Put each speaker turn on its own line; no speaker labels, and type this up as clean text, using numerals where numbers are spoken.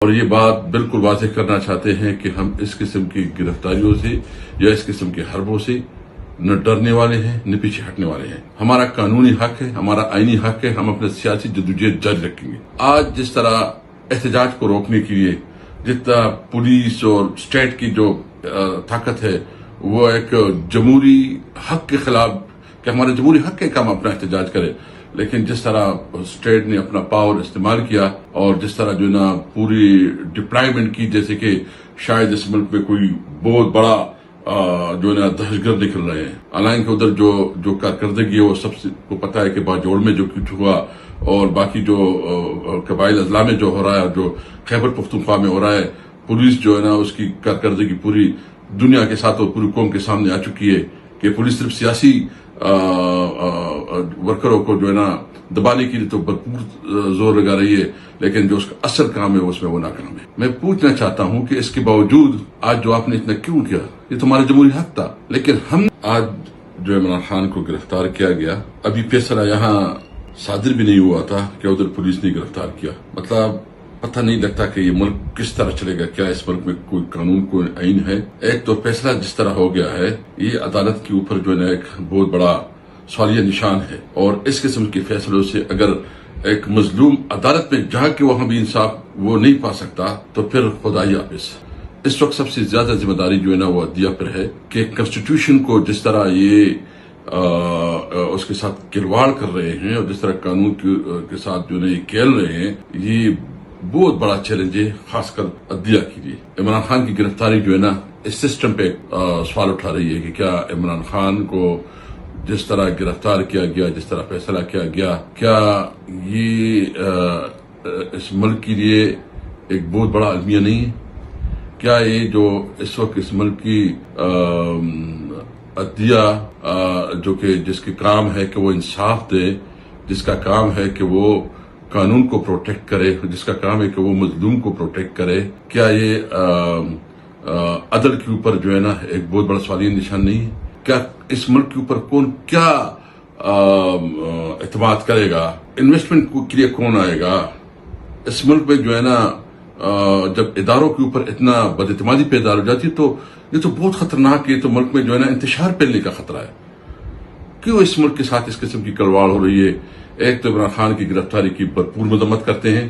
اور یہ بات بالکل واضح کرنا چاہتے ہیں کہ ہم اس قسم کی گرفتاریوں سے یا اس قسم کے حربوں سے نہ ڈرنے والے ہیں نہ پیچھے ہٹنے والے ہیں۔ ہمارا قانونی حق ہے، ہمارا آئینی حق ہے، ہم اپنے سیاسی جدوجہد جاری رکھیں گے۔ آج جس طرح احتجاج کو روکنے کے لیے جتنا پولیس اور اسٹیٹ کی جو طاقت ہے وہ ایک جمہوری حق کے خلاف کہ ہمارے جمہوری حق ہے کہ ہم اپنا احتجاج کریں، لیکن جس طرح اسٹیٹ نے اپنا پاور استعمال کیا اور جس طرح جو نا پوری ڈپلائمنٹ کی، جیسے کہ شاید اس ملک میں کوئی بہت بڑا جو نا دہشت گرد نکل رہے ہیں، حالانکہ ادھر جو کارکردگی ہے وہ سب کو پتا ہے کہ باجوڑ میں جو کچھ ہوا اور باقی جو قبائل اضلاع میں جو ہو رہا ہے، جو خیبر پختونخوا میں ہو رہا ہے، پولیس جو ہے نا اس کی کارکردگی پوری دنیا کے ساتھ اور پوری قوم کے سامنے آ چکی ہے کہ پولیس صرف سیاسی ورکروں کو جو ہے نا دبانے کے لیے تو بھرپور زور لگا رہی ہے، لیکن جو اس کا اصل کام ہے اس میں وہ ناکام ہے۔ میں پوچھنا چاہتا ہوں کہ اس کے باوجود آج جو آپ نے اتنا کیوں کیا؟ یہ تمہارا جمہوری حق تھا، لیکن ہم آج جو عمران خان کو گرفتار کیا گیا، ابھی فیصلہ یہاں صادر بھی نہیں ہوا تھا کہ ادھر پولیس نے گرفتار کیا۔ مطلب پتہ نہیں لگتا کہ یہ ملک کس طرح چلے گا، کیا اس ملک میں کوئی قانون کوئی آئین ہے؟ ایک تو فیصلہ جس طرح ہو گیا ہے یہ عدالت کے اوپر جو ہے ایک بہت بڑا سوالیہ نشان ہے، اور اس قسم کے فیصلوں سے اگر ایک مظلوم عدالت میں جا کے وہاں بھی انصاف وہ نہیں پا سکتا تو پھر خدائی حافظ۔ اس وقت سب سے زیادہ ذمہ داری جو ہے نا وہ عدلیہ پر ہے کہ کنسٹیٹیوشن کو جس طرح یہ اس کے ساتھ کھلواڑ کر رہے ہیں اور جس طرح قانون کے ساتھ جو ہے یہ کھیل رہے ہیں، یہ بہت بڑا چیلنج ہے خاص کر عدلیہ کے لیے۔ عمران خان کی گرفتاری جو ہے نا اس سسٹم پہ سوال اٹھا رہی ہے کہ کیا عمران خان کو جس طرح گرفتار کیا گیا، جس طرح فیصلہ کیا گیا، کیا یہ اس ملک کے لیے ایک بہت بڑا المیہ نہیں ہے؟ کیا یہ جو اس وقت اس ملک کی عدلیہ جو کہ جس کے کام ہے کہ وہ انصاف دے، جس کا کام ہے کہ وہ قانون کو پروٹیکٹ کرے، جس کا کام ہے کہ وہ مظلوم کو پروٹیکٹ کرے، کیا یہ عدل کے اوپر جو ہے نا ایک بہت بڑا سوالیہ نشان نہیں ہے؟ کیا اس ملک کے اوپر کون کیا اعتماد کرے گا؟ انویسٹمنٹ کے لیے کون آئے گا؟ اس ملک میں جو ہے نا جب اداروں کے اوپر اتنا بد اعتمادی پیدا ہو جاتی ہے تو یہ تو بہت خطرناک ہے، تو ملک میں جو ہے نا انتشار پھیلنے کا خطرہ ہے۔ کیوں اس ملک کے ساتھ اس قسم کی کلواڑ ہو رہی ہے؟ ایک تو عمران خان کی گرفتاری کی بھرپور مذمت کرتے ہیں،